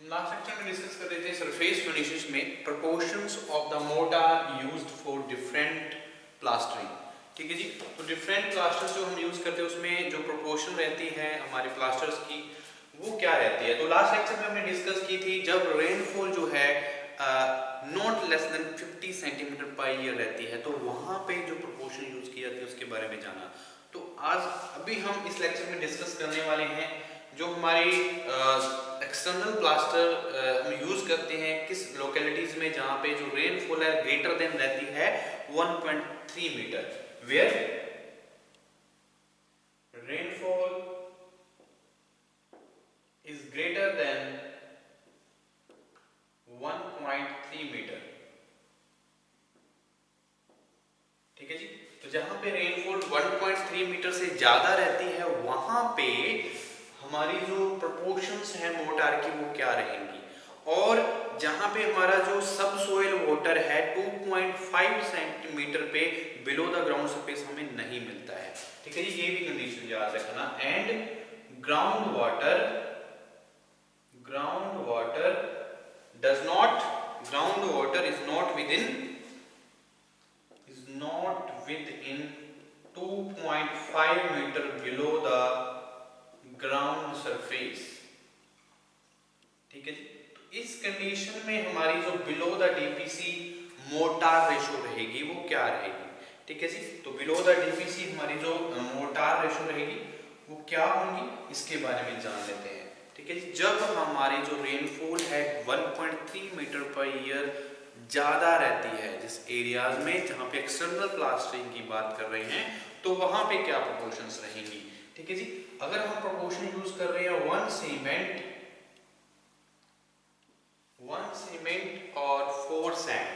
Last lecture में discuss कर रहे थे सरफेस फिनिशेस में proportions of the mortar used for different plastering. ठीक है जी। तो डिफरेंट प्लास्टर्स जो हम यूज करते हैं उसमें जो प्रोपोर्शन रहती है हमारे प्लास्टर्स की वो क्या रहती है। तो लास्ट लेक्चर में हमने डिस्कस की थी जब रेनफॉल जो है not less than 50 centimetre per year रहती है तो वहां पे जो प्रोपोर्शन यूज की जाती है उसके बारे में जाना। तो आज अभी हम इस लेक्चर में डिस्कस करने वाले हैं जो हमारी एक्सटर्नल प्लास्टर हम यूज करते हैं किस लोकेलिटीज में जहां पे जो रेनफॉल है ग्रेटर देन रहती है 1.3 metre, where rainfall is greater than 1.3 metre. ठीक है जी। तो जहां पे रेनफॉल 1.3 मीटर से ज्यादा रहती है वहां पे हमारी जो प्रोपोर्शंस हैं मोर्टार की वो क्या रहेंगी, और जहां पे हमारा जो सब सोइल वाटर है 2.5 सेंटीमीटर पे बिलो द ग्राउंड सरफेस हमें नहीं मिलता है। ठीक है जी, ये भी कंडीशन याद रखना। And ground water does not ground water is not within 2.5 meter below the ground surface। ठीक है जी। तो इस कंडीशन में हमारी जो below the DPC mortar ratio रहेगी वो क्या रहेगी। ठीक है जी। तो बिलो द डीपीसी हमारी जो मोर्टार रेशो रहेगी वो क्या होंगी इसके बारे में जान लेते हैं। ठीक है जी। जब हमारी जो रेनफॉल है 1.3 मीटर पर ईयर ज्यादा रहती है जिस एरियाज में जहां पे एक्सटर्नल प्लास्टरिंग की बात कर रहे हैं तो वहां पे क्या प्रोपोर्शंस रहेंगी। ठीक है जी। अगर हम प्रोपोर्शन यूज कर रहे हैं वन सीमेंट और 4 सैंड,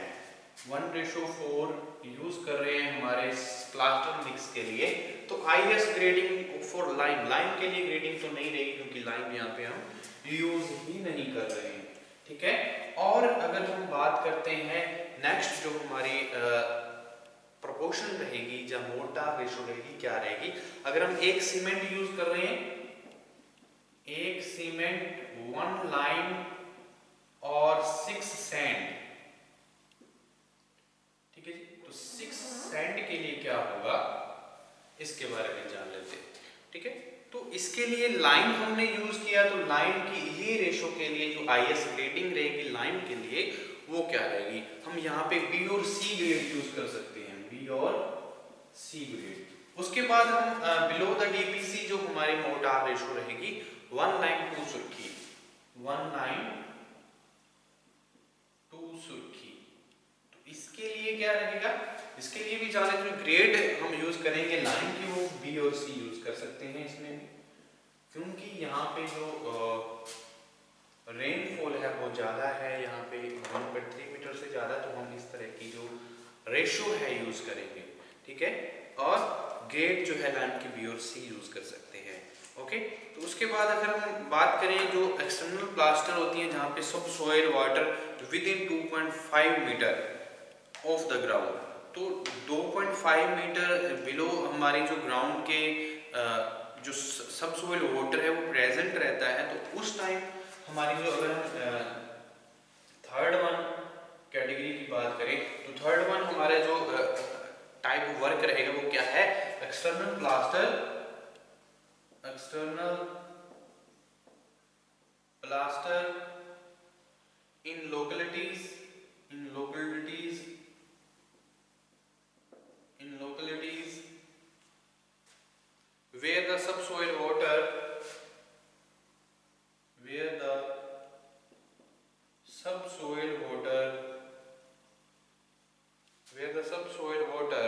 1:4 यूज कर रहे हैं हमारे प्लास्टर मिक्स के लिए, तो आईएस ग्रेडिंग फॉर लाइम के लिए ग्रेडिंग तो नहीं रहेगी क्योंकि लाइम यहाँ पे हम यूज ही नहीं कर रहे हैं। ठीक है। और अगर हम बात करते हैं नेक्स्ट जो हमारी प्रोपोर्शन रहेगी या मोर्टार रेशो रहेगी क्या रहेगी। अगर हम एक सीमेंट यूज कर रहे हैं, एक सीमेंट 1 लाइम और 6 सैंड। ठीक है जी। तो 6 सैंड के लिए क्या होगा इसके बारे में जान लेते हैं। ठीक है। तो इसके लिए लाइम हमने यूज किया तो लाइम की ये रेशो के लिए जो आईएस ग्रेडिंग रहेगी लाइम के लिए वो क्या रहेगी। हम यहाँ पे बी और सी ग्रेड यूज कर सकते हैं, बी और सी ग्रेड। उसके बाद हम बिलो द डीपीसी जो हमारी मोर्टार रेशो रहेगी 1:2 सुर्खी, 1:2 सुर्खी। तो इसके लिए क्या रहेगा, इसके लिए भी जाने जो ग्रेड हम यूज करेंगे लाइन की वो बी और सी यूज कर सकते हैं इसमें भी, क्योंकि यहाँ पे जो रेनफॉल है वो ज्यादा है यहाँ पे 1.3 मीटर से ज्यादा, तो हम इस तरह की जो रेशो है यूज करेंगे। ठीक है। और ग्रेड जो है लाइन की बी और सी यूज कर सकते हैं। ओके। तो उसके बाद अगर हम बात करें जो एक्सटर्नल प्लास्टर होती है जहाँ पे subsoil water within 2.5 metre of the ground, तो 2.5 मीटर बिलो हमारी जो ग्राउंड के जो सब सोइल वाटर है वो प्रेजेंट रहता है, तो उस टाइम हमारी जो अगर हम थर्ड वन कैटेगरी की बात करें तो थर्ड वन हमारा जो टाइप वर्क रहेगा वो क्या है, external plaster in localities where the subsoil water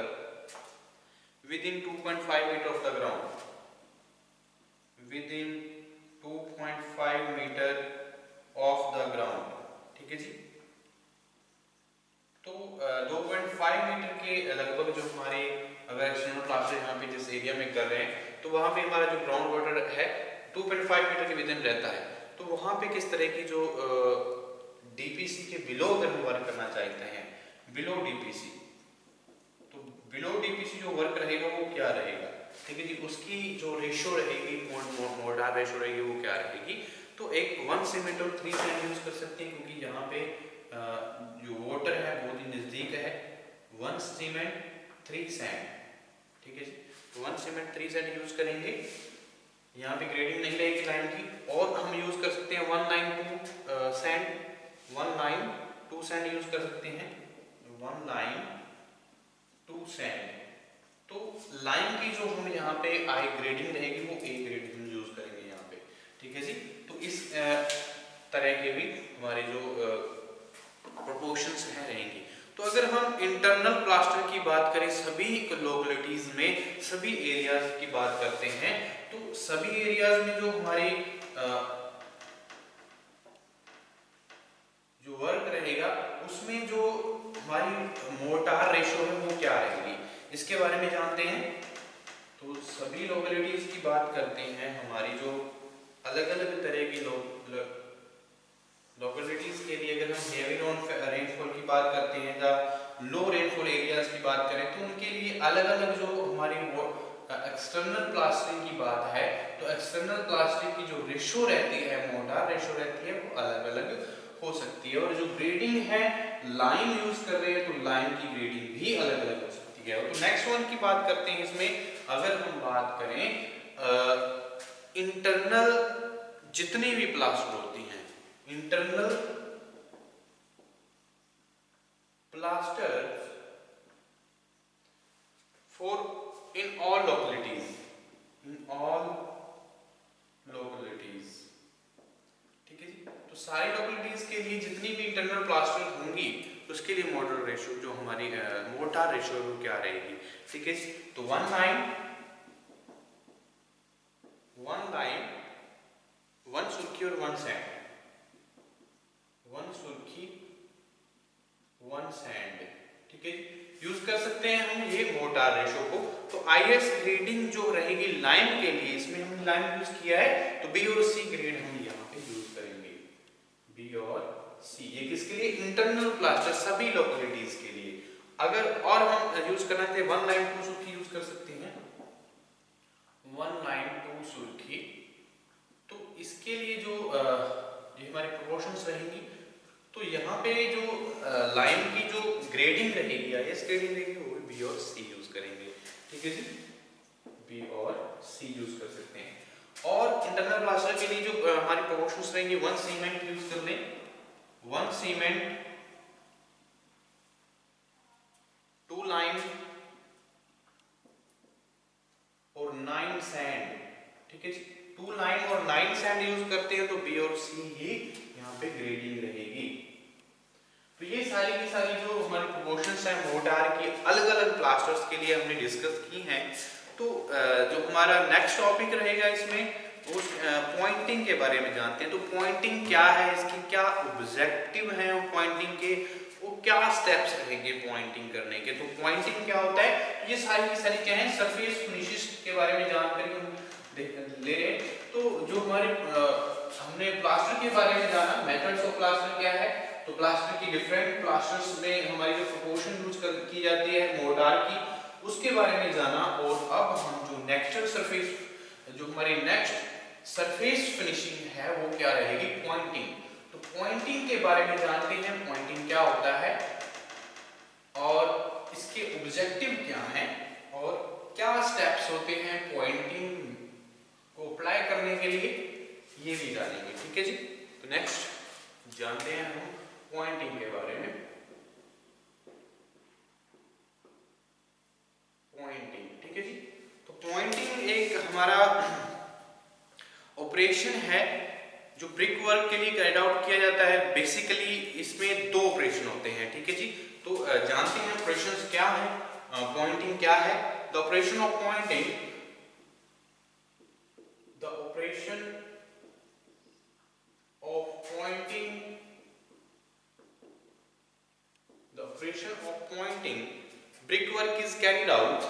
within 2.5 meter of the ground, within 2.5 meter of the ground। ठीक है जी। तो 2.5 मीटर के लगभग जो हमारे अगर एक्सटर्नल प्लास्टर यहाँ पे जिस एरिया में कर रहे हैं तो वहाँ पे हमारा जो ग्राउंड वाटर है 2.5 मीटर के विदिन रहता है, तो वहाँ पे किस तरह की जो डीपीसी के बिलो अगर हम वर्क करना चाहते हैं, बिलो डीपीसी, तो बिलो डीपीसी जो वर्क रहेगा वो क्या रहेगा। ठीक है जी। उसकी जो रेशो रहेगी मोर्टार रेशो रहेगी वो क्या रहेगी, तो एक 1 सीमेंट और 3 सैंड यूज कर सकते हैं, क्योंकि यहाँ पे जो वाटर है बहुत ही नजदीक है। 1 सीमेंट 3 सैंड, ठीक है जी। तो 1 सीमेंट 3 सैंड यूज करेंगे, यहाँ पे ग्रेडिंग नहीं रहेगी लाइन की। और हम यूज कर सकते हैं 1 line 2 sand, 1 line 2 sand use कर सकते हैं, 1 लाइन 2 सैंड। तो लाइन की जो हम यहाँ पे आई ग्रेडिंग रहेगी वो ए ग्रेडिंग हम यूज करेंगे यहाँ पे, ठीक है जी। तो इस तरह के भी हमारे जो प्रोपोर्शंस हैं रहेंगी। तो अगर हम इंटरनल प्लास्टर की बात करें, सभी लोकेलिटीज में सभी एरियाज की बात करते हैं, तो सभी एरियाज में जो हमारे जो वर्क रहेगा उसमें जो हमारी मोर्टार रेशो है वो क्या रहेगी, इसके बारे में जानते हैं। तो सभी लोकेलिटीज की बात करते हैं, हमारी जो अलग अलग तरह की लोकेलिटीज के लिए अगर हम हेवी रेनफॉल की बात करते हैं या लो रेनफॉल एरियाज की बात करें, तो उनके लिए अलग अलग जो हमारी एक्सटर्नल प्लास्टरिंग की बात है, तो एक्सटर्नल प्लास्टरिंग की जो रेशो रहती है, मोर्टार रेशो रहती है, वो अलग अलग हो सकती है। और जो ग्रेडिंग है, लाइन यूज कर रहे हैं तो लाइन की ग्रेडिंग भी अलग अलग हो सकती है। तो नेक्स्ट वन की बात करते हैं। इसमें अगर हम बात करें इंटरनल जितने भी प्लास्टर होती हैं, internal plaster for in all localities, in all localities, ठीक है जी। तो सारी लोकेलिटीज के लिए जितनी भी इंटरनल प्लास्टर होंगी, उसके लिए मोर्टार रेशो जो हमारी मोर्टार रेशो वो क्या रहेगी, ठीक है जी। तो 1 लाइन 1 सुर्खी और 1 सैंड, 1 सुर्खी 1 सैंड, ठीक है, यूज कर सकते हैं हम ये मोर्टार रेशो को। तो आईएस ग्रेडिंग जो रहेगी लाइन के लिए, इसमें हमने लाइन यूज किया है, तो बी और सी ग्रेड हम यहाँ पे यूज करेंगे, बी और सी। ये किसके लिए? इंटरनल प्लास्टर सभी लोकेलिटीज के लिए। अगर और हम यूज करना चाहते 1 लाइन 2 सुर्खी यूज कर सकते हैं, 1 लाइन 2 सुर्खी। तो इसके लिए जो ये हमारी प्रोपोर्शंस रहेंगी, तो यहाँ पे जो लाइन की जो ग्रेडिंग रहेगी, आईएस ग्रेडिंग रहेगी, वो बी और सी यूज करेंगे, ठीक है जी, बी और सी यूज कर सकते हैं। और इंटरनल प्लास्टर के लिए जो हमारी प्रोपोर्शंस रहेंगी, 1 सीमेंट यूज कर लें, 1 सीमेंट 2 लाइन और 9 सैंड, ठीक है जी। 2 लाइन और 9 सैंड यूज करते हैं, तो बी और सी ही यहाँ पे ग्रेडिंग रहेगी। तो ये सारी की सारी जो हमारी प्रोपोर्शंस हैं मोर्टार की अलग अलग प्लास्टर्स के लिए हमने डिस्कस की हैं। तो जो हमारा नेक्स्ट टॉपिक रहेगा इसमें वो पॉइंटिंग के बारे में जानते हैं। तो पॉइंटिंग क्या है, इसकी क्या ऑब्जेक्टिव है, पॉइंटिंग के वो क्या स्टेप्स रहेंगे पॉइंटिंग करने के। तो पॉइंटिंग क्या होता है, ये सारी की सारी क्या है, सरफेस फिनिशेस के बारे में जानकारी हम ले रहे हैं। तो जो हमारे हमने प्लास्टर के बारे में जाना, मेथड्स ऑफ प्लास्टर क्या है, तो प्लास्टर की डिफरेंट प्लास्टर्स में हमारी जो प्रोपोर्शन यूज की जाती है मोर्टार की, उसके बारे में जाना। और अब हम जो नेक्स्ट सरफेस, जो हमारी नेक्स्ट सरफेस फिनिशिंग है वो क्या रहेगी, पॉइंटिंग। तो पॉइंटिंग के बारे में जानते हैं, पॉइंटिंग क्या होता है और इसके ऑब्जेक्टिव क्या हैं और क्या स्टेप्स होते हैं पॉइंटिंग को अप्लाई करने के लिए, ये भी जानेंगे, ठीक है जी। तो नेक्स्ट जानते हैं हम पॉइंटिंग के बारे में। पॉइंटिंग, ठीक है जी। तो पॉइंटिंग एक हमारा ऑपरेशन है जो ब्रिक वर्क के लिए कैरिड आउट किया जाता है। बेसिकली इसमें 2 ऑपरेशन होते हैं, ठीक है जी। तो जानते हैं ऑपरेशंस क्या है, पॉइंटिंग क्या है। The operation of pointing, the operation of pointing, the operation of pointing brickwork is carried out,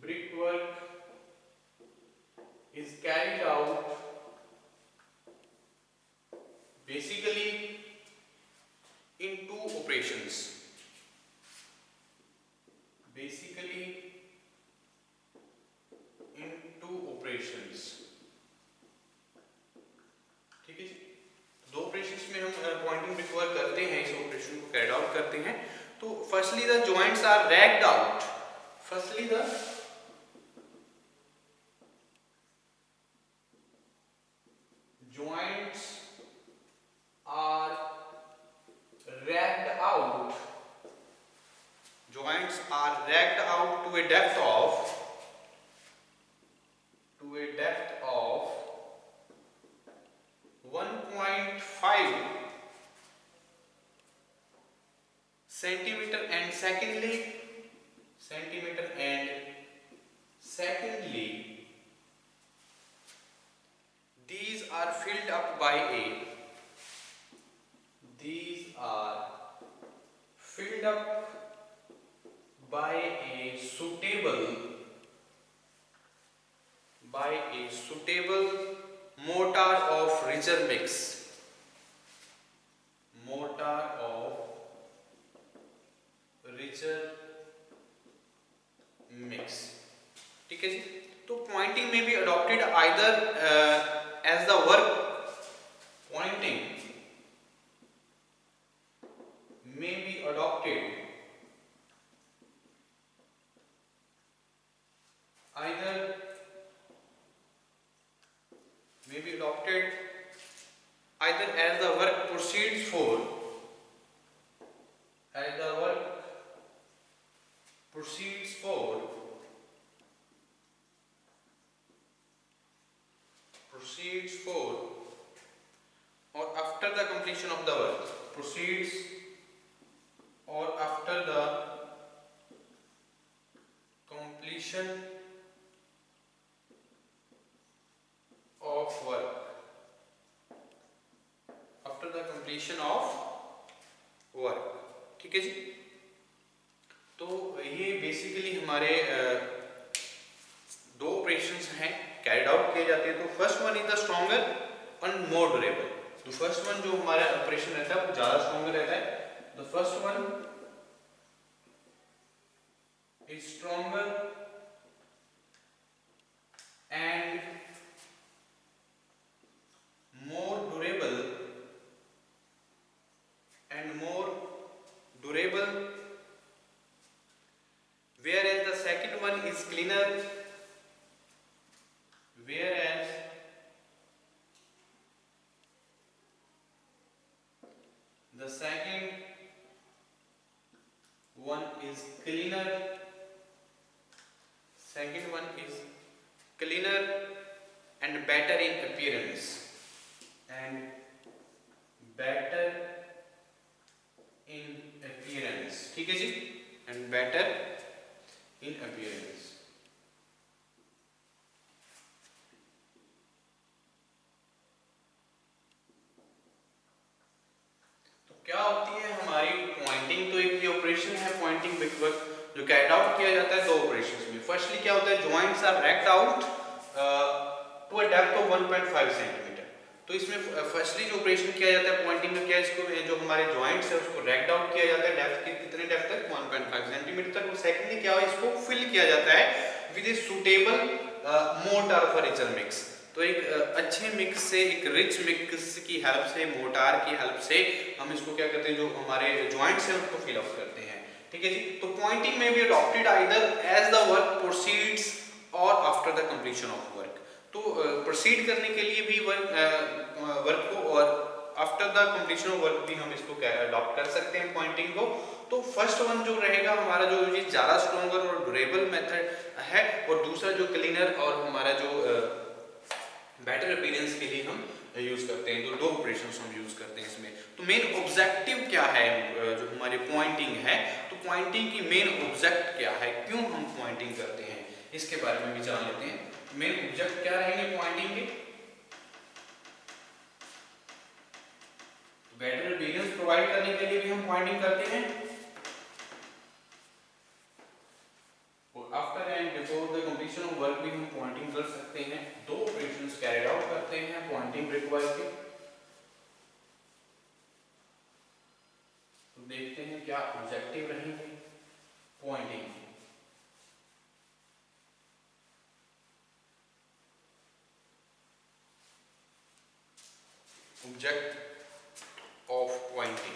brickwork is carried out basically in 2 operations, basically in 2 operations. Carried out करते हैं। तो firstly the joints are ragged out, firstly the joints are ragged out, joints are ragged out to a depth of 1.5 centimeter, and secondly these are filled up by a suitable mortar of richer mix, ठीक है जी। तो pointing में भी adopted either as the work, pointing may be adopted either as the work proceeds forward, or after the completion of the work, proceeds or after the completion of work, ठीक है जी। तो ये basically हमारे दो operations हैं carried out किए जाते हैं। तो first one is the stronger and more durable. तो फर्स्ट वन जो हमारा ऑपरेशन रहता है वो ज्यादा स्ट्रॉन्गर रहता है। The first one is stronger and more durable, whereas the second one is cleaner, and better in appearance, ठीक है जी, and better in appearance। तो क्या होती है हमारी पॉइंटिंग? तो एक ये ऑपरेशन है पॉइंटिंग ब्रिकवर्क जो कैरिड आउट किया जाता है दो ऑपरेशंस में। फर्स्टली क्या होता है, joints are raked out to a depth of 1.5 centimetre. तो इसमें फर्स्टली जो ऑपरेशन किया जाता है पॉइंटिंग में, क्या इसको जो हमारे जॉइंट्स है उसको रैक्ड आउट किया जाता है डेप्थ की, कितने डेप्थ तक, 1.5 सेंटीमीटर तक। और सेकंडली क्या है, इसको फिल किया जाता है with a suitable mortar of richer mix. तो एक अच्छे मिक्स से, एक रिच मिक्स की हेल्प से, मोर्टार की हेल्प से हम इसको क्या करते हैं, जो हमारे जॉइंट्स हैं उसको फिल अप करते हैं, ठीक है जी। तो पॉइंटिंग में भी adopted either as the work proceeds और after the completion of work. तो प्रोसीड करने के लिए भी वर्क को और after the completion of work भी हम इसको अडॉप्ट कर सकते हैं पॉइंटिंग को। तो फर्स्ट वन जो रहेगा हमारा, जो ये ज़्यादा स्ट्रॉन्गर और ड्यूरेबल मेथड है, और दूसरा जो क्लीनर और हमारा जो बेटर अपीयरेंस के लिए हम यूज करते हैं। तो दो ऑपरेशंस हम यूज करते हैं इसमें। तो मेन ऑब्जेक्टिव क्या है जो हमारी पॉइंटिंग है, तो पॉइंटिंग की मेन ऑब्जेक्ट क्या है, क्यों हम पॉइंटिंग करते हैं, इसके बारे में भी जान लेते हैं। मेन ऑब्जेक्ट क्या रहेंगे पॉइंटिंग के? बेटर अपीयरेंस प्रोवाइड करने के लिए भी हम पॉइंटिंग करते हैं, और after and before the completion of work भी हम पॉइंटिंग कर सकते हैं। दो ऑपरेशंस कैरिड आउट करते हैं पॉइंटिंग रिक्वायर के। तो देखते हैं क्या ऑब्जेक्टिव रहेंगे pointing. Object of pointing,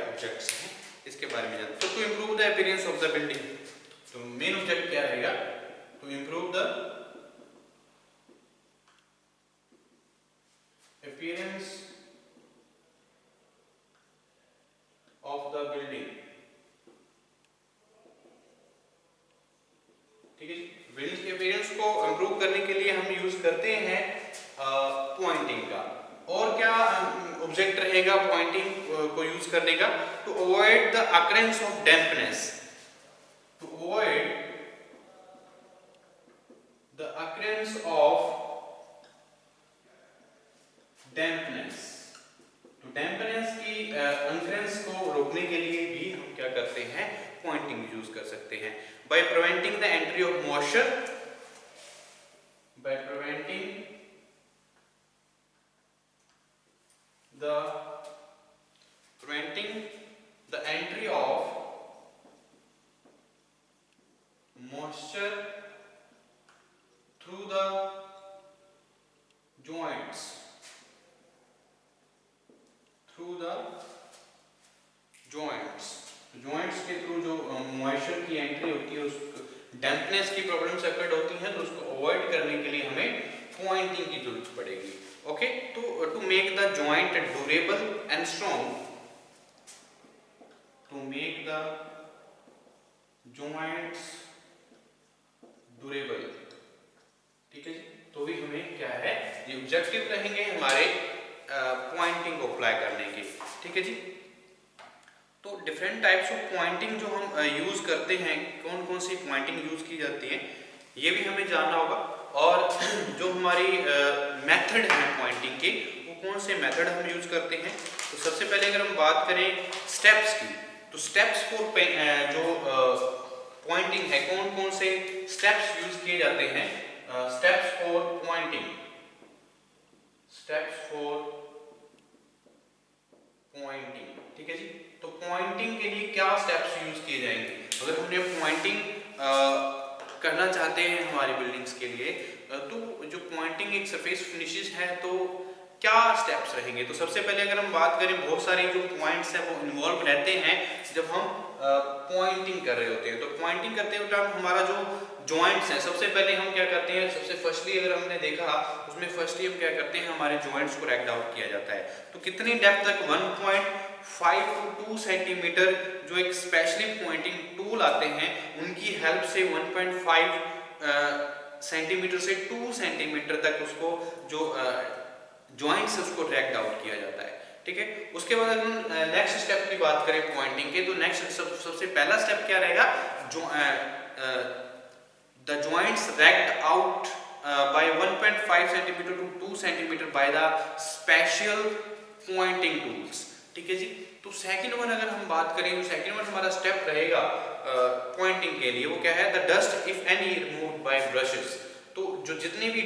objects हैं इसके बारे में जानते हैं। तो to improve the appearance of the building, तो मेन ऑब्जेक्ट क्या रहेगा, to improve the appearance of the building. ठीक है, बिल्डिंग के अपीयरेंस को इम्प्रूव करने के लिए हम यूज करते हैं पॉइंटिंग का। और क्या ऑब्जेक्ट रहेगा पॉइंटिंग को यूज करने का, to avoid the occurrence of dampness, to avoid the occurrence of dampness. तो डैम्पनेस की अकरेंस को रोकने के लिए भी हम क्या करते हैं, पॉइंटिंग यूज कर सकते हैं। By preventing the entry of moisture, by preventing the entry of moisture through the joints, joints के थ्रू जो मॉइस्चर की एंट्री होती है, उस डैम्पनेस की प्रॉब्लम्स अकर्ड होती हैं, तो उसको अवॉइड करने के लिए हमें पॉइंटिंग की जरूरत पड़ेगी। ओके, तो to make the joint durable and strong, to make the joints durable. ठीक है जी, तो भी हमें क्या है, ये ऑब्जेक्टिव रहेंगे हमारे पॉइंटिंग को अप्लाई करने के। ठीक है जी, तो डिफरेंट टाइप्स ऑफ पॉइंटिंग जो हम यूज करते हैं, कौन कौन सी पॉइंटिंग यूज की जाती है, ये भी हमें जानना होगा। और जो हमारी मेथड है पॉइंटिंग के, वो कौन से मेथड हम यूज करते हैं। तो सबसे पहले अगर हम बात करें स्टेप्स की, तो स्टेप्स फॉर जो पॉइंटिंग है, कौन कौन से स्टेप्स यूज किए जाते हैं, steps for pointing, steps for pointing. ठीक है जी, तो पॉइंटिंग के लिए क्या स्टेप्स यूज किए जाएंगे। अगर हमने पॉइंटिंग करना चाहते हैं हमारी बिल्डिंग्स के लिए, तो जो पॉइंटिंग एक सरफेस फिनिशेस है, तो क्या स्टेप्स रहेंगे। तो सबसे पहले अगर हम बात करें, बहुत सारे जो पॉइंट्स हैं वो इन्वॉल्व रहते हैं जब हम पॉइंटिंग कर रहे होते हैं। तो पॉइंटिंग करते हुए टाइम हमारा जो जॉइंट्स हैं, सबसे पहले हम क्या करते हैं, सबसे फर्स्टली अगर हमने देखा, उसमें फर्स्टली हम क्या करते हैं, हमारे जॉइंट्स को रैक्ड आउट किया जाता है। तो कितनी डेप्थ तक, 1.5 to 2 सेंटीमीटर, जो एक स्पेशली पॉइंटिंग टूल आते हैं, उनकी हेल्प से 1.5 सेंटीमीटर से 2 सेंटीमीटर तक उसको जो जॉइंट से उसको रैक्ड आउट किया जाता है। ठीक है, उसके बाद अगर हम नेक्स्ट स्टेप की बात करें पॉइंटिंग के, तो नेक्स्ट सबसे पहला स्टेप क्या रहेगा, जो the joints raked out by 1.5 centimetre to 2 centimetre by the special pointing tools. ठीक है जी, तो सेकंड वन अगर हम बात करें, तो सेकंड वन हमारा स्टेप रहेगा पॉइंटिंग के लिए, वो क्या है, the dust if any removed by brushes. तो जो जितने भी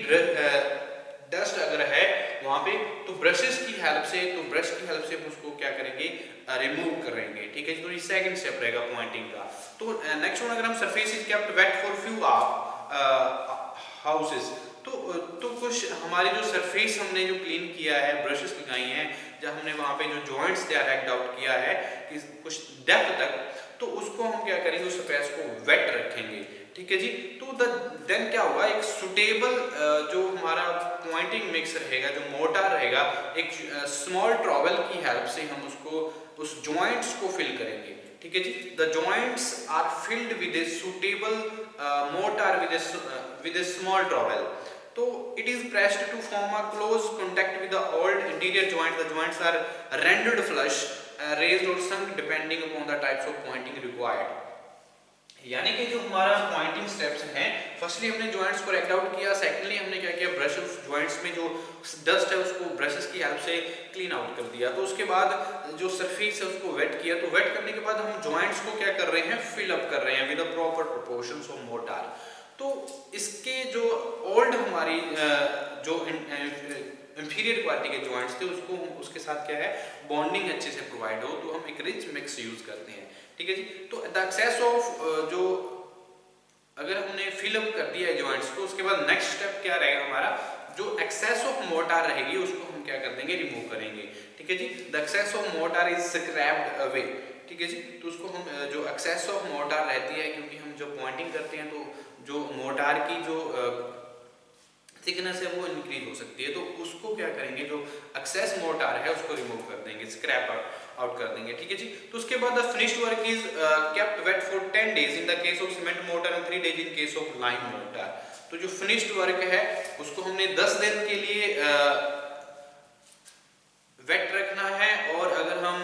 डस्ट अगर है वहां पे, तो ब्रशेस की हेल्प से, तो ब्रश की हेल्प से उसको क्या करेंगे, रिमूव करेंगे। ठीक है, तो ये सेकंड स्टेप रहेगा पॉइंटिंग का। तो नेक्स्ट वन अगर हम surface is kept wet for few houses, तो कुछ हमारी जो सरफेस हमने जो क्लीन किया है, ब्रशेस लगाई हैं, जब हमने वहां पे जो जॉइंट्स थे रैक्ड आउट किया है कि कुछ डेप्थ तक, तो उसको हम क्या करेंगे, उस सरफेस को वेट रखेंगे। ठीक है जी, तो देन क्या होगा, एक सुटेबल जो हमारा पॉइंटिंग मिक्स रहेगा, जो मोर्टार रहेगा, एक स्मॉल ट्रॉवेल की हेल्प से हम उसको उस जॉइंट्स को फिल करेंगे। ठीक है जी, the joints are filled with a suitable mortar with a small trowel. तो it is pressed to form a close contact with the old interior joint. The joints are rendered flush, raised or sunk depending upon the types of pointing required. यानी कि जो हमारा Poynting steps हैं, firstly हमने joints को raked out किया, secondly हमने क्या किया, ब्रशेस जॉइंट्स में जो डस्ट है उसको ब्रशेस की हेल्प से क्लीन आउट कर दिया। तो उसके बाद जो सरफेस है उसको वेट किया, तो वेट करने के बाद हम जॉइंट्स को क्या कर रहे हैं, फिल अप कर रहे हैं with the proper proportions of mortar. तो इसके जो ओल्ड हमारी जो इंफीरियर क्वालिटी के जॉइंट्स थे, उसको उसके साथ क्या है, बॉन्डिंग अच्छे से प्रोवाइड हो, तो हम एक रिच मिक्स यूज करते हैं। ठीक है जी, तो द एक्सेस ऑफ जो अगर हमने फिल अप कर दिया है जॉइंट्स को, उसके बाद नेक्स्ट स्टेप क्या रहेगा हमारा, जो एक्सेस ऑफ मोर्टार रहेगी उसको हम क्या कर देंगे, रिमूव करेंगे। ठीक है जी, the excess of mortar is scraped away. ठीक है जी, तो उसको हम जो एक्सेस ऑफ मोर्टार रहती है, क्योंकि हम जो पॉइंटिंग करते हैं तो जो मोर्टार की जो थिकनेस है वो इंक्रीज हो सकती है, तो उसको क्या करेंगे, जो एक्सेस मोर्टार है उसको रिमूव कर देंगे, स्क्रैप आउट कर देंगे। ठीक है जी, तो उसके बाद the finished work is kept wet for 10 days in the case of cement mortar and 3 days in case of lime mortar. तो जो फिनिश्ड वर्क है उसको हमने 10 दिन के लिए वेट रखना है, और अगर हम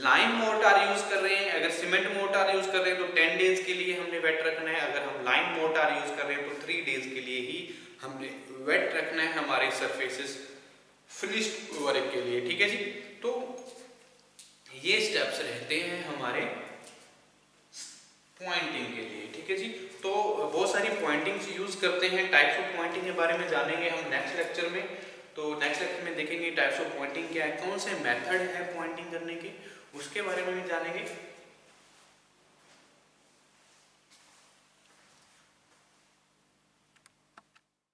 लाइम मोर्टार यूज कर रहे हैं, अगर सीमेंट मोर्टार यूज कर रहे हैं तो 10 डेज के लिए हमने वेट रखना है, अगर हम लाइम मोर्टार यूज कर रहे हैं तो 3 डेज के लिए ही हमने वेट रखना है हमारे सरफेसेस फिनिश्ड वर्क के लिए। ठीक है जी, तो ये स्टेप्स रहते हैं हमारे पॉइंटिंग के लिए। ठीक है जी, तो बहुत सारी पॉइंटिंग्स यूज करते हैं, टाइप्स ऑफ पॉइंटिंग के बारे में जानेंगे हम नेक्स्ट लेक्चर में। तो नेक्स्ट लेक्चर में देखेंगे टाइप्स ऑफ पॉइंटिंग क्या है, कौन से मेथड है पॉइंटिंग करने के, उसके बारे में भी जानेंगे।